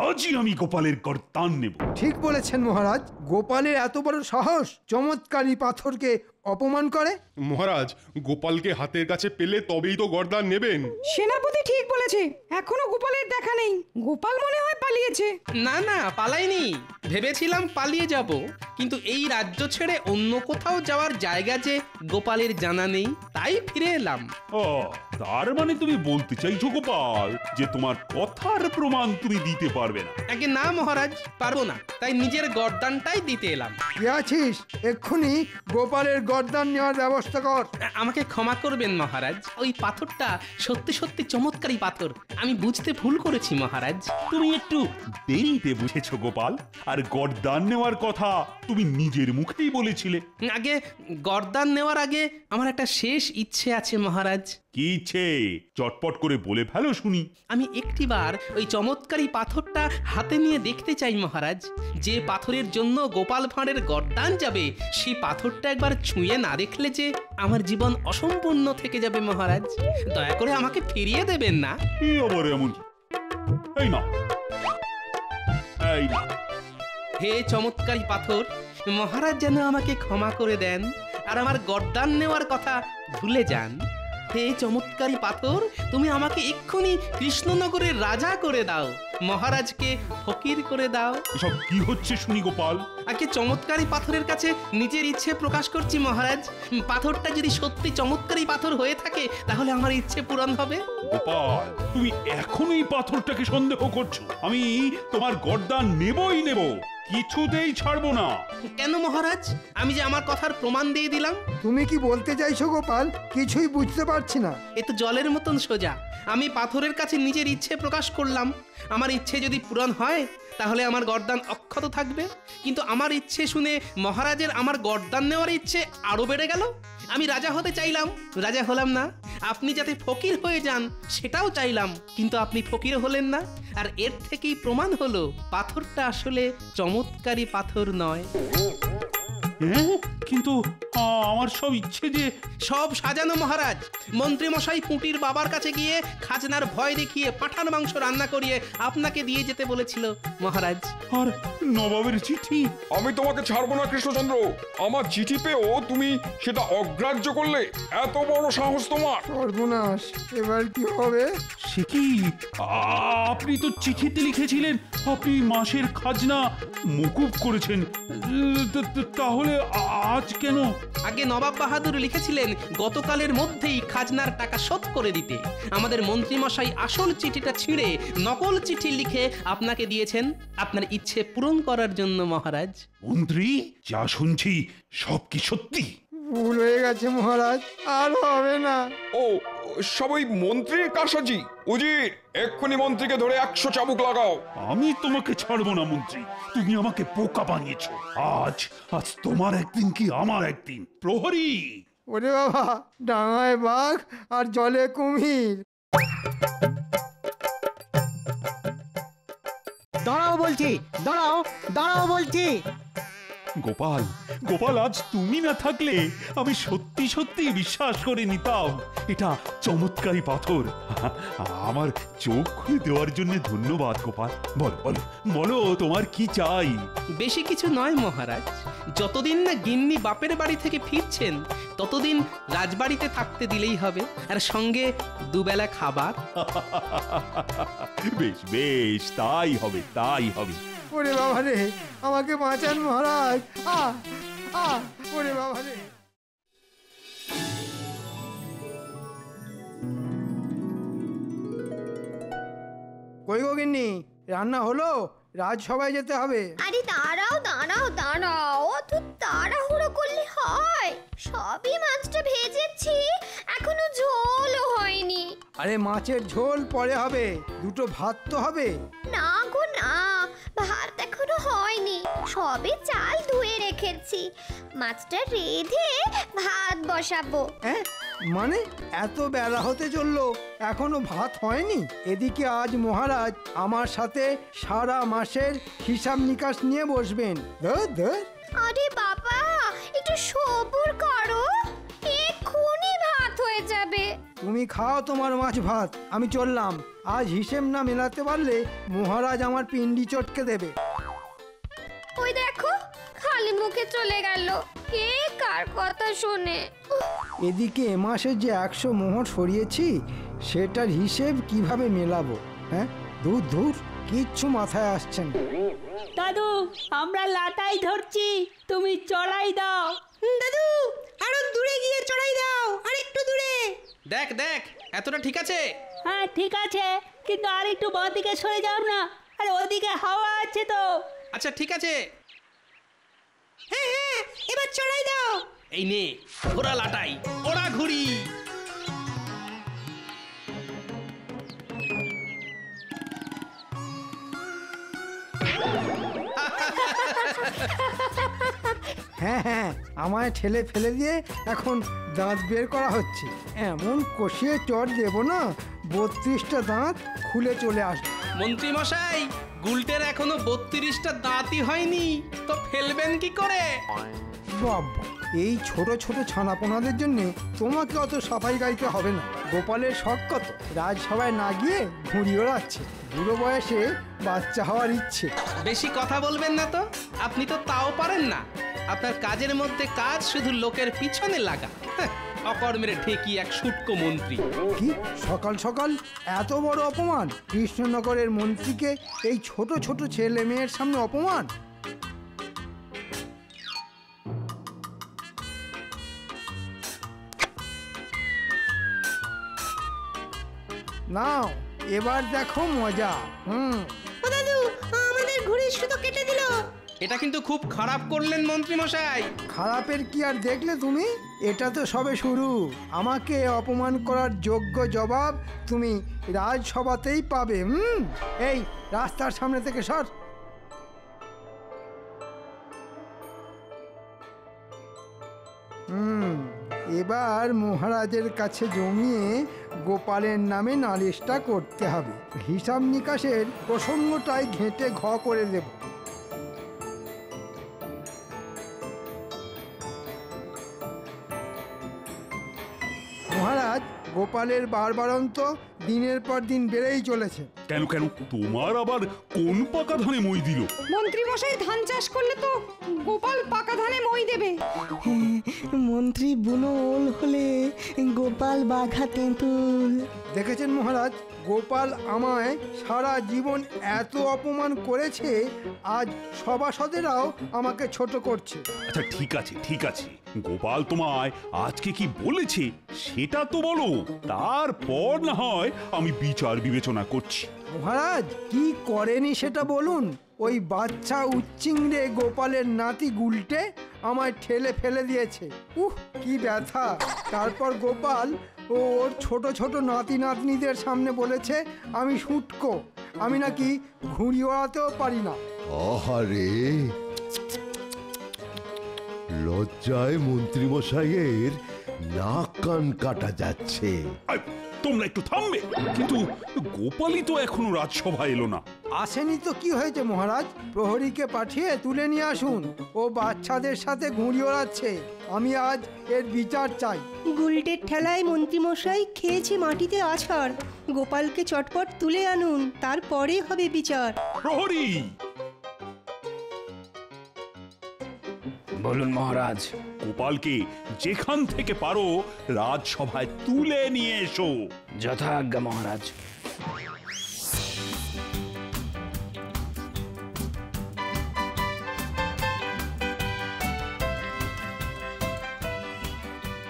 আজই আমি গোপালের গর্দান নেব। ঠিক বলেছেন মহারাজ, গোপালের এত বড় সাহস চমৎকারী পাথরকে অপমান করে। মহারাজ, গোপালকে হাতের কাছে পেলে তবেই তো গর্দান নেবেন। সেনাপতি ঠিক বলেছে, এখনো গোপালের দেখা নেই। গোপাল মনে হয় পালিয়েছে। না না, পালাইনি। ভেবেছিলাম পালিয়ে যাব, কিন্তু এই রাজ্য ছেড়ে অন্য কোথাও যাওয়ার জায়গা যে গোপালের জানা নেই, তাই ফিরে এলাম। ও, তার মানে তুমি বলতে চাইছো গোপাল যে তোমার কথার প্রমাণ তুমি দিতে পারবে না? আগে না মহারাজ, পারবো না, তাই নিজের গর্দানটাই দিতে এলাম। কি আছিস, এক্ষুনি গোপালের গর্দান নেওয়ার ব্যবস্থা কর। আমাকে ক্ষমা করবেন মহারাজ, ওই পাথরটা সত্যি সত্যি চমৎকারী পাথর, আমি বুঝতে ভুল করেছি মহারাজ। তুমি একটু দেরিতে বুঝেছো গোপাল, আর গর্দান নেওয়ার কথা তুমি নিজের মুখেই বলেছিলে। আগে গর্দান নেওয়ার আগে আমার একটা শেষ ইচ্ছে আছে মহারাজ। কি ইচ্ছে? চটপট করে বলে ফেলো শুনি। আমি একটিবার ওই চমৎকারী পাথরটা হাতে নিয়ে দেখতে চাই মহারাজ। যে পাথরের জন্য গোপাল ভাঁড়ের গর্দান যাবে, সেই পাথরটা একবার ছুঁয়ে না দেখলে যে আমার জীবন অসম্পূর্ণ থেকে যাবে মহারাজ। দয়া করে আমাকে ফিরিয়ে দেবেন না। এই আবার এমন? এই না, এই না। হে চমৎকারী পাথর, মহারাজ যেন আমাকে ক্ষমা করে দেন আর আমার গর্দান নেওয়ার কথা ভুলে যান। হে চমৎকারী পাথর, তুমি আমাকে এক্ষুনি কৃষ্ণনগরের রাজা করে দাও। মহারাজকে ফকির করে দাও। এসব কি হচ্ছে শুনি গোপাল? আগে চমৎকারী পাথরের কাছে নিজের ইচ্ছে প্রকাশ করছি মহারাজ। পাথরটা যদি সত্যি চমৎকারী পাথর হয়ে থাকে তাহলে আমার ইচ্ছে পূরণ হবে। গোপাল, তুমি এখন এই পাথরটাকে সন্দেহ করছো? আমি তোমার গর্দান নেবই নেব, কিছুতেই ছাড়বো না। কেন মহারাজ? আমি যে আমার কথার প্রমাণ দিয়ে দিলাম। তুমি কি বলতে চাইছো গোপাল? কিছুই বুঝতে পারছি না। এ তো জলের মতন সোজা। আমি পাথরের কাছে নিজের ইচ্ছে প্রকাশ করলাম। আমার ইচ্ছে যদি পূরণ হয় তাহলে আমার গর্দান অক্ষত থাকবে, কিন্তু আমার ইচ্ছে শুনে মহারাজের আমার গর্দান নেওয়ার ইচ্ছে আরো বেড়ে গেল। আমি রাজা হতে চাইলাম, রাজা হলাম না। আপনি যাতে ফকির হয়ে যান সেটাও চাইলাম, কিন্তু আপনি ফকির হলেন না। আর এর থেকেই প্রমাণ হলো পাথরটা আসলে চমৎকারী পাথর নয়। কিন্তু আমার সব ইচ্ছে যে সব সাজানো মহারাজ। মন্ত্রী মশাই পুঁটির বাবার কাছে গিয়ে খাজনার ভয় দেখিয়ে পাঁঠার মাংস রান্না করিয়ে আপনাকে দিয়ে যেতে বলেছিল মহারাজ। আর নবাবের চিঠি? আমি তোমাকে ছাড়বো না কৃষ্ণচন্দ্র। আমার চিঠি পেয়েও তুমি সেটা অগ্রাহ্য করলে, এত বড় সাহস তোমার! সর্বনাশ, এবার কি হবে? সে কি? আপনি তো চিঠিতে লিখেছিলেন আপনি মাসের খাজনা মকুব করেছেন, তাহলে আজ কেন? আগে নবাব বাহাদুর লিখেছিলেন গতকালের মধ্যেই খাজনার টাকা শোধ করে দিতে। আমাদের মন্ত্রী মশাই আসল চিঠিটা ছিঁড়ে নকল চিঠি লিখে আপনাকে দিয়েছেন আপনার ইচ্ছে পূরণ করার জন্য মহারাজ। মন্ত্রী, যা শুনছি সব কি সত্যি? ভুল হয়ে গেছে মহারাজ, আর হবে না। ও, সবই মন্ত্রীর কারসাজি। উজির, এক্ষুনি মন্ত্রীকে ধরে 100 চাবুক লাগাও। আমি তোমাকে ছাড়বো না মন্ত্রী, তুমি আমাকে বোকা বানিয়েছো। আজ আজ তোমার একদিন কি আমার একদিন। প্রহরী! ওরে বাবা, ডাঙায় বাঘ আর জলে কুমির। দাঁড়াও বলছি, দাঁড়াও, দাঁড়াও বলছি। গোপাল, গোপাল, আজ তুমি না থাকলে আমি সত্যি সত্যি বিশ্বাস করে নিতাম এটা চমৎকারী পাথর। আমার চোখ খুলে দেওয়ার জন্য ধন্যবাদ গোপাল। বলো বলো বলো, তোমার কি চাই? বেশি কিছু নয় মহারাজ। যতদিন না গিন্নি বাপের বাড়ি থেকে ফিরছেন ততদিন রাজবাড়িতে থাকতে দিলেই হবে, আর সঙ্গে দুবেলা খাবার। বেশ বেশ, তাই হবে তাই হবে। ওরে বাবা রে, আমাকে বাঁচান মহারাজ। ওরে বাবা রে। কই গো গিন্নি, রান্না হলো? রাজসভায় যেতে হবে। আরে দাঁড়াও দাঁড়াও দাঁড়াও, অত তাড়াহুড়ো করলে হয়? সবই মাছটা ভেজেছি, এখনো ঝোলও হয়নি। আরে মাছের ঝোল পরে হবে, দুটো ভাত তো হবে। না গো না, ভাত এখনো হয়নি, সবে চাল ধুয়ে রেখেছি। মাছটা রেঁধে ভাত বসাবো। মানে এত বেলা হতে চললো, এখনো ভাত হয়নি? এদিকে আজ মহারাজ আমার সাথে সারা মাসের হিসাব নিকাশ নিয়ে বসবেন। আরে বাবা, একটু সবুর করো, এক্ষুনি ভাত হয়ে যাবে। তুমি খাও তোমার মাছ ভাত, আমি চললাম। আজ হিসেব না মেলাতে পারলে মহারাজ আমার পিন্ডি চটকে দেবে। ওই দেখো, খালি মুখে চলে গেল। কে কার কথা শুনে? এদিকে এ মাসে যে 100 মোহর সরিয়েছি সেটার হিসেব কিভাবে মেলাবো? হ্যাঁ, দূর দূর, কিচ্ছু মাথায় আসছে না। দাদু, আমরা লাটাই ধরছি, তুমি চড়াই দাও। দাদু, আরো দূরে গিয়ে চড়াই দাও, আর একটু দূরে। দেখ দেখ, এতটা ঠিক আছে? হ্যাঁ ঠিক আছে, কিন্তু আর একটু বাঁ দিকে সরে যাও না, আরে ওদিকে হাওয়া আছে তো। আচ্ছা ঠিক আছে। হ্যাঁ হ্যাঁ, এবার চড়াই দাও। এই নে ঘোড়া লাটাই, ওরা ঘুরি। হ্যাঁ হ্যাঁ, আমায় ঠেলে ফেলে দিয়ে এখন দাঁত বের করা হচ্ছে। এমন কষিয়ে চট দেবো না, 32টা দাঁত খুলে চলে আসবে। মন্ত্রী মশাই, গুলটের এখনো 32টা দাঁতই হয়নি, তো ফেলবেন কি করে? বাবা, এই ছোট ছোট ছানাপোনাদের জন্য তোমাকে অত সাফাই গাইতে হবে না। গোপালের শখ কত, রাজসভায় না গিয়ে ঘুড়ি ওড়াচ্ছে। বুড়ো বয়সে বাচ্চা হওয়ার ইচ্ছে। বেশি কথা বলবেন না তো, আপনি তো তাও পারেন না। আপনার কাজের মধ্যে কাজ শুধু লোকের পিছনে লাগা। অকর্মের ঢেকি এক শুটকো মন্ত্রী। কি সকাল সকাল এত বড় অপমান! কৃষ্ণনগরের মন্ত্রীকে এই ছোট ছোট ছেলে মেয়ের সামনে অপমান! নাও এবার দেখো মজা। ও দাদু, আমাদের ঘুড়ির সুতো কেটে দিল। এটা কিন্তু খুব খারাপ করলেন মন্ত্রী মশাই। খারাপের কি আর দেখলে তুমি? এটা তো সবে শুরু। আমাকে অপমান করার যোগ্য জবাব তুমি রাজসভাতেই পাবে। এই রাস্তার সামনে থেকে সর। এবার মহারাজের কাছে জমিয়ে গোপালের নামে নালিশটা করতে হবে। হিসাব নিকাশের প্রসঙ্গটাই ঘেঁটে ঘ করে দেব। মহারাজ, গোপালের বারবারন্ত দিনের পর দিন বেড়েই চলেছে। কেন কেন তোমার আবার কোন পাকা ধানে মই দিল? মন্ত্রী মশাই ধান চাষ করলে তো গোপাল পাকা ধানে মই দেবে। মন্ত্রী বুনো ওল হলে গোপাল বাঘা তেঁতুল। দেখেছেন মহারাজ, গোপাল আমায় সারা জীবন এত অপমান করেছে, আজ সভাসদেরাও আমাকে ছোট করছে। আচ্ছা ঠিক আছে ঠিক আছে, গোপাল তোমায় আজকে কি বলেছে সেটা তো বলো, তারপর না হয় আমি বিচার বিবেচনা করছি। মহারাজ, কি করেনি সেটা বলুন। ওই বাচ্চা উচ্চিংড়ে গোপালের নাতি গুলটে আমায় ঠেলে ফেলে দিয়েছে। কি ব্যথা! তারপর গোপাল ও ওর ছোট ছোট নাতি নাতনিদের সামনে বলেছে আমি শুটকো, আমি নাকি ঘুড়ি ওড়াতেও পারি না। আহারে, লজ্জায় মন্ত্রীমশাইয়ের নাক কান কাটা যাচ্ছে। তোমরা একটু থামবে? কিন্তু গোপালই তো এখনো রাজসভা এলো না। আসেনি তো কি হয়েছে মহারাজ? প্রহরীকে পাঠিয়ে তুলে নিয়ে আসুন। ও বাচ্চাদের সাথে ঘুড়ি ওড়াচ্ছে। আমি আজ এর বিচার চাই। গুলটের ঠেলায় মন্ত্রীমশাই খেয়েছে মাটিতে আছাড়। গোপালকে চটপট তুলে আনুন, তারপরে হবে বিচার। প্রহরী! বলুন মহারাজ। গোপালকে যেখান থেকে পারো রাজসভায় তুলে নিয়ে এসো। যথাজ্ঞা মহারাজ।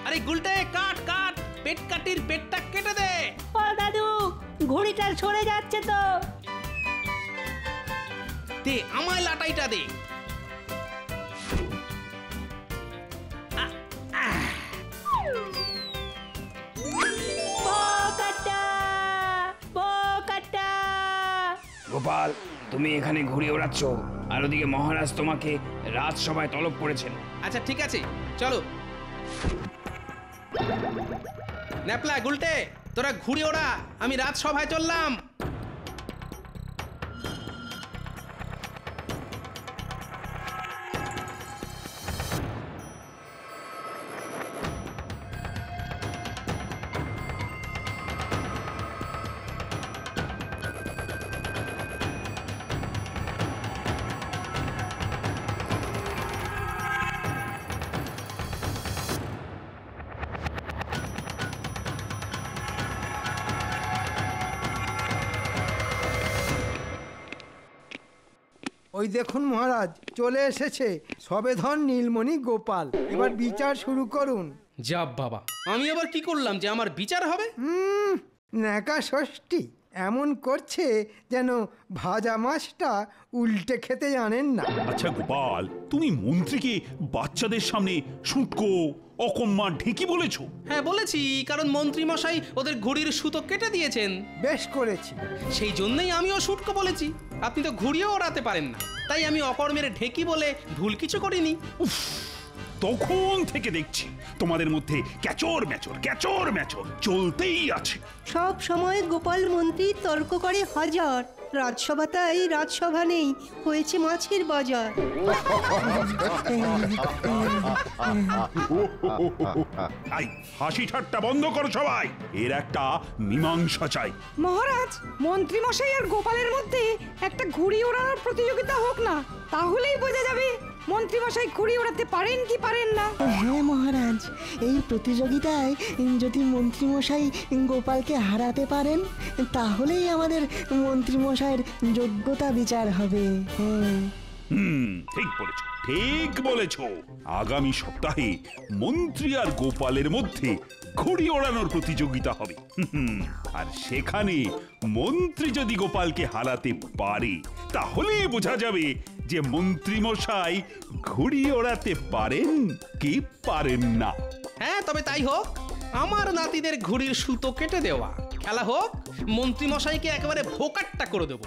আরে গুলটে, কাট কাট, পেট কাটির পেটটা কেটে দে। ও দাদু, ঘুড়িটা সরে যাচ্ছে তো। দে আমায় লাটাইটা দে। গোপাল, তুমি এখানে ঘুরে ওড়াচ্ছ, আর ওদিকে মহারাজ তোমাকে রাজসভায় তলব করেছেন। আচ্ছা ঠিক আছে, চলো। ন্যাপলা, গুলটে, তোরা ঘুরে ওড়া, আমি রাজসভায় চললাম। ওই দেখুন মহারাজ, চলে এসেছে সবেধন নীলমণি গোপাল। এবার বিচার শুরু করুন। যা বাবা, আমি আবার কি করলাম যে আমার বিচার হবে? ন্যাকা ষষ্ঠী এমন করছে যেন ভাজা মাছটা উল্টে খেতে জানেন না। আচ্ছা গোপাল, তুমি মন্ত্রীকে বাচ্চাদের সামনে শুটকো, অকম্মা, ঢেকি বলেছো? হ্যাঁ বলেছি, কারণ মন্ত্রী মশাই ওদের ঘুড়ির সুতো কেটে দিয়েছেন। বেশ করেছি। সেই জন্যই আমিও শুটকো বলেছি। আপনি তো ঘুড়িও ওড়াতে পারেন না, তাই আমি অকর্মের ঢেকি বলে ভুল কিছু করিনি। তখন থেকে দেখছি তোমাদের মধ্যে ক্যাচর ম্যাচর চলতেই আছে। সব সময় গোপাল মন্ত্রী তর্ক করে হাজার। রাজসভা তাই রাজসভা নেই, হয়েছে মাছের বাজার। হাসি ঠাট্টা বন্ধ করো সবাই, এর একটা মীমাংসা চাই। মহারাজ, মন্ত্রী মশাই আর গোপালের মধ্যে একটা ঘুড়ি ওড়ানোর প্রতিযোগিতা হোক না, তাহলেই বোঝা যাবে মন্ত্রীমশাই ঘুড়ি ওড়াতে পারেন কি পারেন না? হ্যাঁ মহারাজ, এই প্রতিযোগিতায় যদি মন্ত্রীমশাই গোপালকে হারাতে পারেন তাহলেই আমাদের মন্ত্রীমশাইয়ের যোগ্যতা বিচার হবে। হ্যাঁ ঠিক বলেছ, ঠিক বলেছ। আগামী সপ্তাহে মন্ত্রী আর গোপালের মধ্যে ঘুড়ি ওড়ানোর প্রতিযোগিতা হবে। আর সেখানে মন্ত্রী যদি গোপালকে হারাতে পারে তাহলেই বোঝা যাবে যে মন্ত্রী মশাই ঘুড়ি ওড়াতে পারেন কি পারেন না। হ্যাঁ, তবে তাই হোক। আমার নাতিদের ঘুড়ির সুতো কেটে দেওয়া, খেলা হোক। মন্ত্রী মশাইকে একেবারে ভোকাট্টা করে দেবো।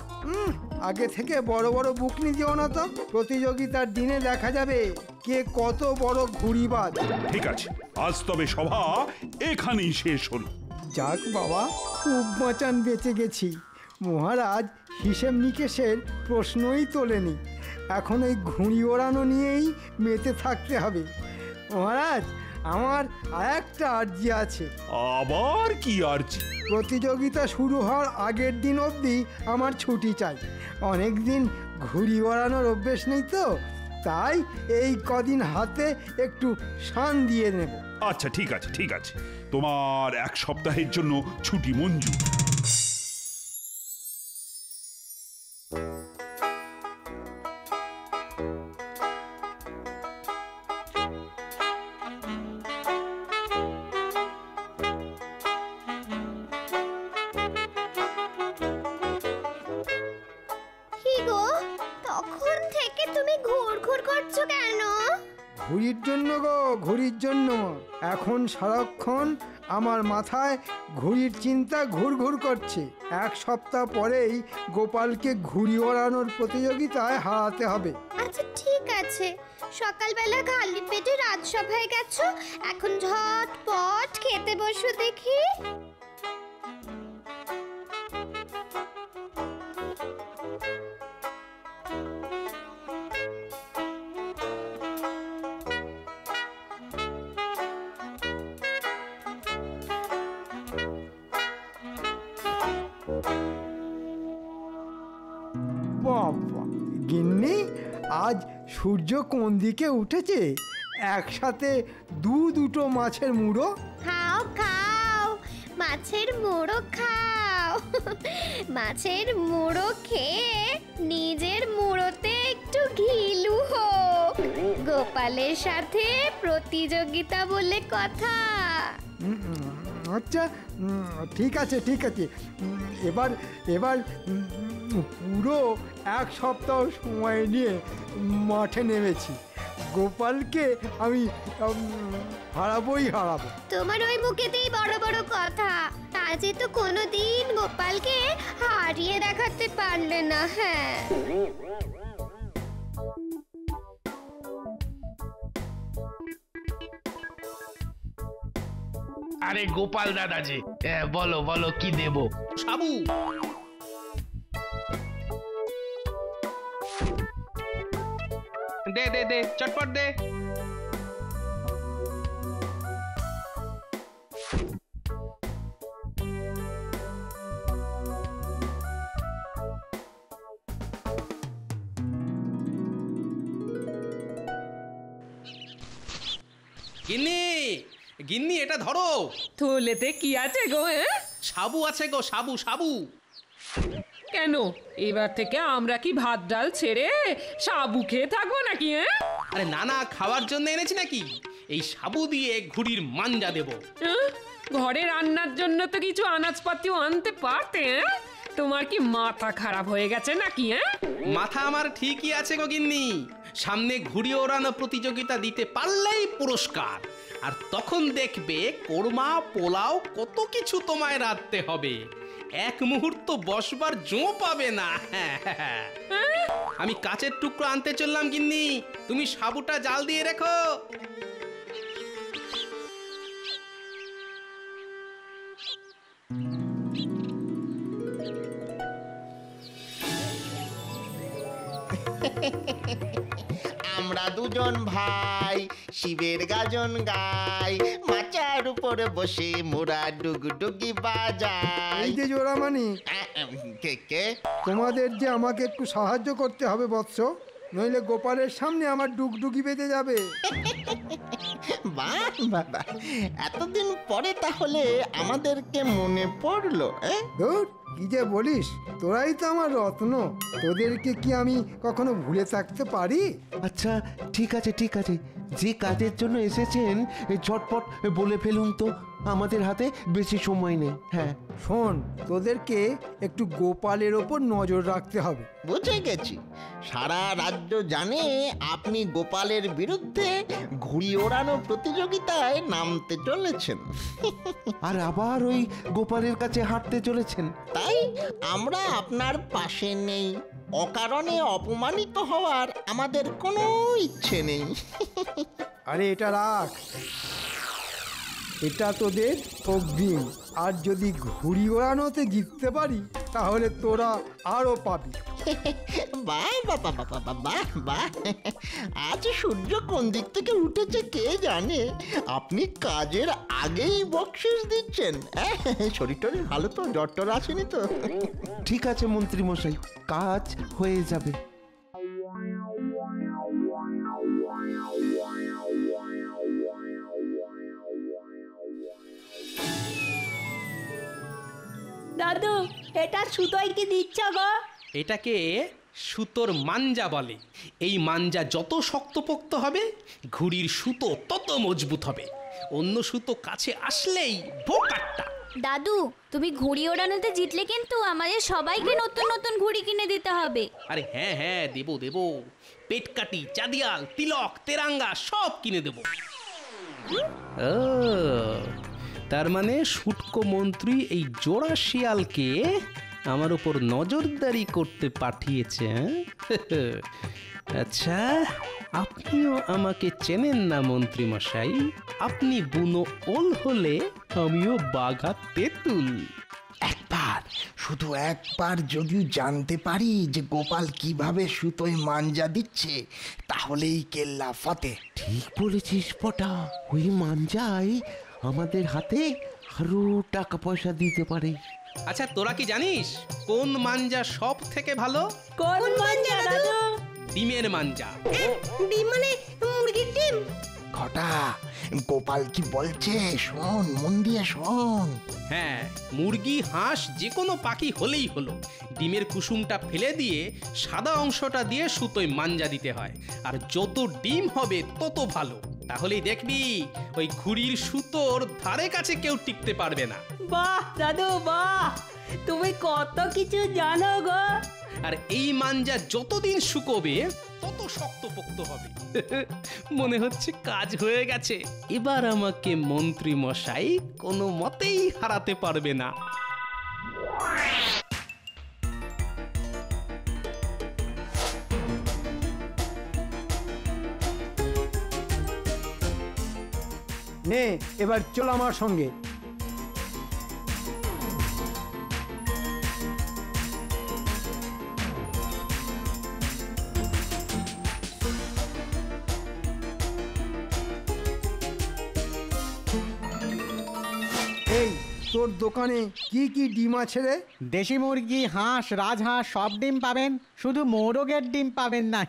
আগে থেকে বড় বড় বুক নিও না তো, প্রতিযোগিতার দিনে দেখা যাবে কে কত বড় ঘুড়িবাজ। ঠিক আছে, আজ তবে সভা এখানেই শেষ হলো। যাক বাবা, খুব বাঁচান বেঁচে গেছি। মহারাজ হিসেব নিকেশের প্রশ্নই তোলেনি। এখন এই ঘুড়ি ওড়ানো নিয়েই মেতে থাকতে হবে। মহারাজ, আমার আরেকটা আর্জি আছে। আবার কি আর্জি? প্রতিযোগিতা শুরু হওয়ার আগের দিন অবধি আমার ছুটি চাই। অনেক দিন ঘুড়ি ওড়ানোর অভ্যেস নেই তো, তাই এই কদিন হাতে একটু শান দিয়ে নেব। আচ্ছা ঠিক আছে, ঠিক আছে, তোমার এক সপ্তাহের জন্য ছুটি মঞ্জুর। ঘুড়ির জন্য গো, ঘুড়ির জন্য। এখন সারাক্ষণ আমার মাথায় ঘুড়ির চিন্তা ঘুরঘুর করছে। এক সপ্তাহ পরেই গোপালকে ঘুড়ি ওড়ানোর প্রতিযোগিতায় হারাতে হবে। আচ্ছা ঠিক আছে, সকালবেলা খালি পেটে রাজসভায় গেছো, এখন ঝটপট খেতে বসো দেখি। বাবা গিন্নি, আজ সূর্য কোন দিকে উঠেছে? একসাথে দুটো মাছের মুড়ো। খাও খাও, মাছের মুড়ো খাও। মাছের মুড়ো খেয়ে নিজের মুড়োতে একটু ঘিলু হোক। গোপালের সাথে প্রতিযোগিতা বলে কথা। আচ্ছা ঠিক আছে, ঠিক আছে। এবার এবার পুরো এক সপ্তাহ সময় নিয়ে মাঠে নেমেছি। গোপালকে আমি হারাবোই হারাবো। তোমার ওই মুখেতেই বড় বড় কথা। আজে তো কোনোদিন গোপালকে হারিয়ে দেখাতে পারলে না। হ্যাঁ, আরে গোপাল দাদা যে, বলো বলো কি দেব? সাবু। দে দে দে, চটপট দে। গিন্নি, গিন্নি এটা ধরো। থলেতে কি আছে গো? সাবু আছে গো, সাবু সাবু। কেন এবার থেকে আমরা কি ভাত ডাল ছেড়ে সাবু খেয়ে থাকবো নাকি? আরে না না, খাওয়ার জন্য এনেছি নাকি। এই সাবু দিয়ে ঘুড়ির মাঞ্জা দেব। ঘরে রান্নার জন্য তো কিছু আনাজপাতিও আনতে পারতে। তোমার কি মাথা খারাপ হয়ে গেছে নাকি? মাথা আমার ঠিকই আছে গো গিন্নি। সামনে ঘুড়ি ওড়ানো প্রতিযোগিতা দিতে পারলেই পুরস্কার। আর তখন দেখবে কোরমা পোলাও কত কিছু তোমায় রাঁধতে হবে। এক মুহূর্ত বসবার জো পাবে না। আমি কাচের টুকরো আনতে চললাম গিন্নি, তুমি সাবুটা জাল দিয়ে রেখো। আমরা দুজন ভাই শিবের গাজন গাই, মাচার উপরে বসে মোরা ডুগডুগি বাজাই। এই যে জোড়ামানি, কে কে? তোমাদের যে আমাকে একটু সাহায্য করতে হবে বৎস। নইলে গোপালের সামনে আমার ডুগডুগি বেঁধে যাবে। বাহ বাবা, এতদিন পরে তাহলে আমাদেরকে মনে পড়লো। ধুর, কি যে বলিস, তোরাই তো আমার রত্ন, তোদেরকে কি আমি কখনো ভুলে থাকতে পারি? আচ্ছা ঠিক আছে ঠিক আছে, যে কাজের জন্য এসেছেন ঝটপট বলে ফেলুন তো, আমাদের হাতে বেশি সময় নেই। হ্যাঁ শোন, তোদেরকে একটু গোপালের ওপর নজর রাখতে হবে। বুঝে গেছি, সারা রাজ্য জানে আপনি গোপালের বিরুদ্ধে ঘুড়ি ওড়ানো প্রতিযোগিতায় নামতে চলেছেন। আর আবার ওই গোপালের কাছে হাঁটতে চলেছেন। তাই আমরা আপনার পাশে নেই। অকারণে অপমানিত হওয়ার আমাদের কোনো ইচ্ছে নেই। আরে এটা রাখ, এটা তোদের অগ্রিম। আর যদি ঘুড়ি ওড়ানোতে জিততে পারি তাহলে তোরা আরো পাবি। বাহ বাবা বাবা বাহ বাহ, আজ সূর্য কোন দিক থেকে উঠেছে কে জানে, আপনি কাজের আগেই বকশিস দিচ্ছেন। শরীর টরীর ভালো তো, জ্বর টর আসেনি তো? ঠিক আছে মন্ত্রী মশাই, কাজ হয়ে যাবে। দাদু, এটা সুতোয় কি দিচ্ছ গো? এটাকে সুতোর মাঞ্জা বলে। এই মাঞ্জা যত শক্তপোক্ত হবে ঘুড়ির সুতো তত মজবুত হবে। অন্য সুতো কাছে আসলেই ভোকাট্টা। দাদু, তুমি ঘুড়ি ওড়ানোতে জিতলে কিন্তু আমাদের সবাইকে নতুন নতুন ঘুড়ি কিনে দিতে হবে। আরে হ্যাঁ হ্যাঁ, দেবো দেবো। পেটকাটি, চাঁদিয়াল, তিলক, তেরাঙ্গা সব কিনে দেবো। ও, তার মানে শুটকো মন্ত্রী এই জোড়া শিয়ালকে আমার উপর নজরদারি করতে পাঠিয়েছে। আচ্ছা, আপনিও আমাকে চেনেন না মন্ত্রী মশাই? আপনি বুনো ওল হলে আমিও বাঘা তেঁতুল। একবার, শুধু একবার যদি জানতে পারি যে গোপাল কিভাবে সুতোয় মাঞ্জা দিচ্ছে, তাহলেই কেল্লা ফতে। ঠিক বলেছিস পটা, ওই মাঞ্জাই আমাদের হাতে আরো টাকা পয়সা দিতে পারে। আচ্ছা, তোরা কি জানিস কোন মাঞ্জা সব থেকে ভালো? কোন মাঞ্জা দাদু? ডিমের মাঞ্জা। ডিম মানে মুরগির ডিম? ঘটা, গোপাল কি বলছে শোন, মন দিয়ে শোন। হ্যাঁ, মুরগি, হাঁস, যে কোনো পাখি হলেই হলো। ডিমের কুসুমটা ফেলে দিয়ে সাদা অংশটা দিয়ে সুতোয় মাঞ্জা দিতে হয়। আর যত ডিম হবে তত ভালো। তাহলেই দেখবি ওই ঘুড়ির সুতোর ধারে কাছে কেউ টিকতে পারবে না। বাহ দাদু বাহ, তুমি কত কিছু জানো গো। আর এই মাঞ্জা যতদিন শুকোবে তত শক্তপোক্ত হবে। মনে হচ্ছে কাজ হয়ে গেছে। এবার আমাকে মন্ত্রী মশাই কোনো মতেই হারাতে পারবে না। নে, এবার চল আমার সঙ্গে। এই, তোর দোকানে কি কি ডিম আছে রে? দেশি মুরগি, হাঁস, রাজহাঁস সব ডিম পাবেন, শুধু মোরগের ডিম পাবেন না।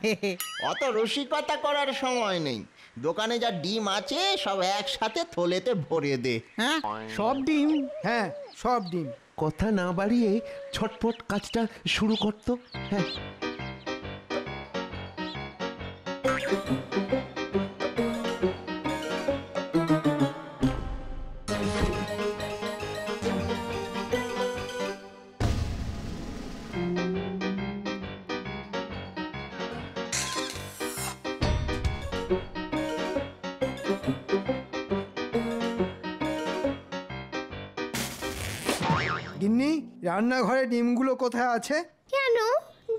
অত রসিকতা করার সময় নেই। দোকানে যা ডিম আছে সব একসাথে থলেতে ভরে দে। হ্যাঁ, সব ডিম? হ্যাঁ, সব ডিম। কথা না বাড়িয়ে ছটফট কাজটা শুরু করতো। হ্যাঁ, গিন্নি, রান্নাঘরে ডিমগুলো কোথায় আছে? কেন,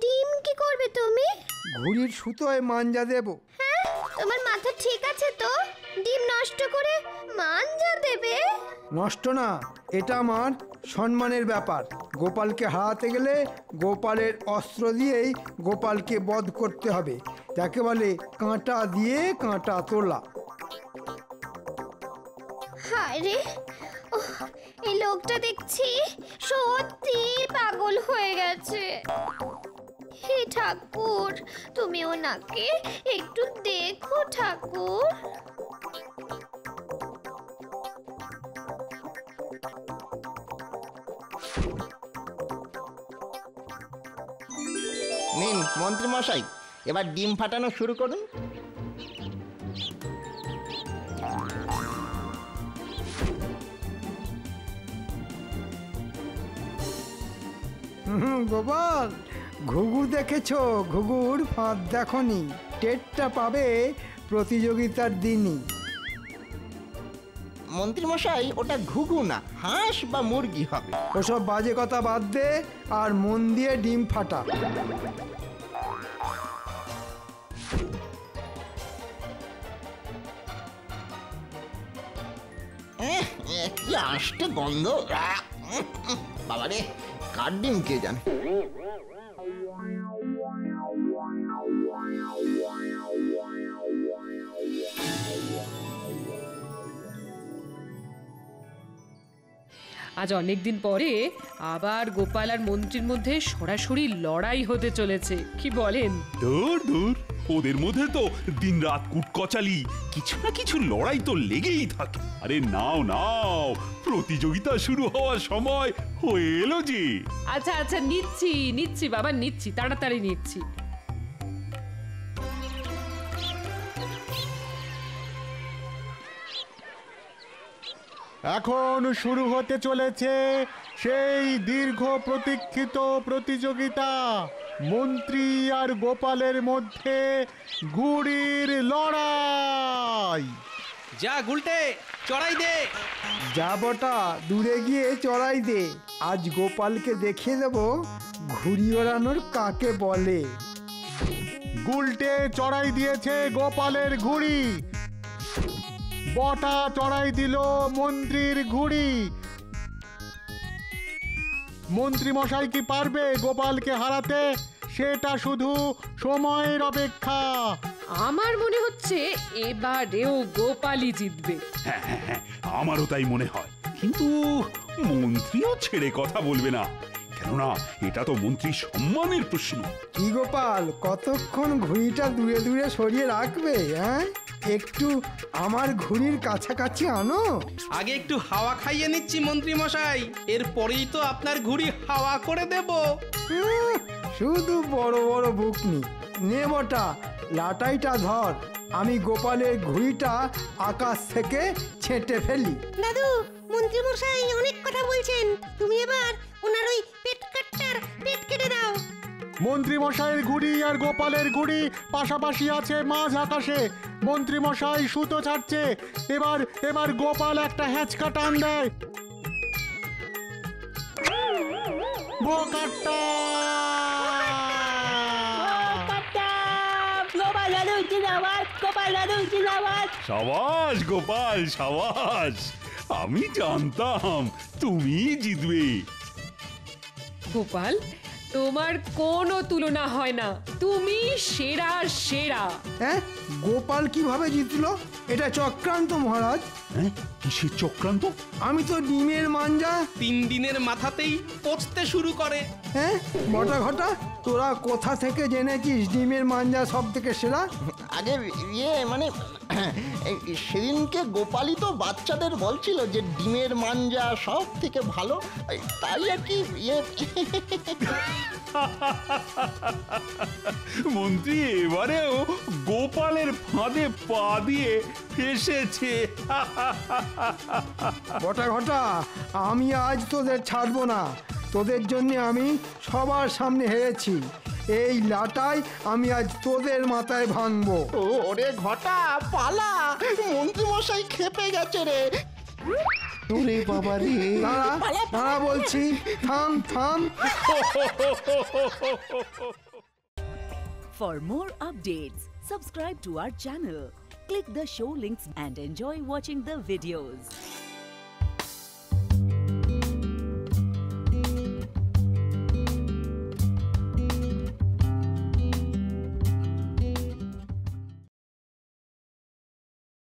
ডিম কি করবে তুমি? ঘুড়ির সুতোয় মাঞ্জা দেব। হ্যাঁ, তোমার মাথা ঠিক আছে তো? ডিম নষ্ট করে মাঞ্জা দেবে? নষ্ট না, এটা আমার সম্মানের ব্যাপার। গোপালকে হারাতে গেলে গোপালের অস্ত্র দিয়েই গোপালকে বধ করতে হবে। যাকে বলে কাঁটা দিয়ে কাঁটা তোলা। হায় রে, এই লোকটা দেখছি সত্যি পাগল হয়ে গেছে। হে ঠাকুর, তুমি ওনাকে একটু দেখো ঠাকুর। নিন মন্ত্রী মশাই, এবার ডিম ফাটানো শুরু করুন। গোপাল, ঘুঘু দেখেছো? ঘুঘুর ফাঁদ দেখনি? টেরটা পাবে প্রতিযোগিতার দিনই। মন্ত্রী মশাই, ওটা ঘুঘু না, হাঁস বা মুরগি হবে। ওসব বাজে কথা বাদ দে আর মন দিয়ে ডিম ফাটা। কি আষ্টে গন্ধ! বাবারে, কার ডিম কে জানে। আজ অনেকদিন পরে আবার গোপাল আর মন্ত্রীর মধ্যে সরাসরি লড়াই হতে চলেছে, কি বলেন? দূর দূর, ওদের মধ্যে তো দিনরাত কুটকচালি, কিছু না কিছু লড়াই তো লেগেই থাকে। আরে নাও নাও, প্রতিযোগিতা শুরু হওয়ার সময় হয়ে এলো যে। আচ্ছা আচ্ছা, নিচ্ছি নিচ্ছি বাবা, নিচ্ছি, তাড়াতাড়ি নিচ্ছি। এখন শুরু হতে চলেছে সেই দীর্ঘ প্রতীক্ষিত প্রতিযোগিতা, মন্ত্রী আর গোপালের মধ্যে ঘুড়ির লড়াই। যা গুলটে, চড়াই দে। যা বটা, দূরে গিয়ে চড়াই দে। আজ গোপালকে দেখিয়ে দেব ঘুড়ি ওড়ানোর কাকে বলে। গুলটে চড়াই দিয়েছে গোপালের ঘুড়ি, বটা চড়াই দিল মন্ত্রীর ঘুড়ি। মন্ত্রী মশাই কি পারবে গোপালকে হারাতে? সেটা শুধু সময়ের অপেক্ষা। আমার মনে হচ্ছে এবারেও গোপালই জিতবে। হ্যাঁ হ্যাঁ হ্যাঁ, আমারও তাই মনে হয়। কিন্তু মন্ত্রীও ছেড়ে কথা বলবে না, কেননা এটা তো মন্ত্রী সম্মানের প্রশ্ন। কি গোপাল, কতক্ষণ ঘুড়িটা দূরে দূরে সরিয়ে রাখবে? হ্যাঁ, একটু আমার ঘুড়ির কাছাকাছি আনো। আগে একটু হাওয়া খাইয়ে নিচ্ছি মন্ত্রী মশাই, এরপরেই তো আপনার ঘুড়ি হাওয়া করে দেব। শুধু বড় বড় বুকনি। নে বটা, লাটাইটা ধর, আমি গোপালের ঘুড়িটা আকাশ থেকে ছেঁটে ফেলি। দাদু, মন্ত্রী মশাই অনেক কথা বলছেন, তুমি এবার ওনার ওই পেট কেটে দাও। মন্ত্রী মশাইয়ের ঘুড়ি আর গোপালের ঘুড়ি পাশাপাশি আছে মাঝ আকাশে। মন্ত্রী মশাই সুতো ছাড়ছে, এবার গোপাল একটা হ্যাঁচকা টান দেয়। বোকাট্টা! সাবাস গোপাল, সাবাস! আমি জানতাম তুমি জিতবে। গোপাল, তোমার কোনো তুলনা হয় না, তুমি সেরা সেরা। হ্যাঁ, গোপাল কিভাবে জিতলো? এটা চক্রান্ত মহারাজ। হ্যাঁ, কিসের চক্রান্ত? আমি তো ডিমের মাঞ্জা 3 দিনের মাথাতেই পচতে শুরু করে। হ্যাঁ, বটা ঘটা, তোরা কোথা থেকে জেনেছিস ডিমের মাঞ্জা সব থেকে সেরা? আগে মানে সেদিনকে গোপালই তো বাচ্চাদের বলছিল যে ডিমের মাঞ্জা সব থেকে ভালো, তাই আর কি। মন্ত্রী এবারেও গোপালের ফাঁদে পা দিয়ে ফেসেছে। বটা ঘটা, আমি আজ তোদের ছাড়বো না। তোদের জন্য আমি সবার সামনে হেরেছি। এই লাটাই আমি আজ তোদের মাথায় ভাঙবো। ওরে ঘটা, পালা! মন্ত্রী মশাই খেপে গেছে রে। ওরে বাবা রে! দাঁড়া বলছি, থাম। For more updates, subscribe to our channel, click the show links and enjoy watching the videos.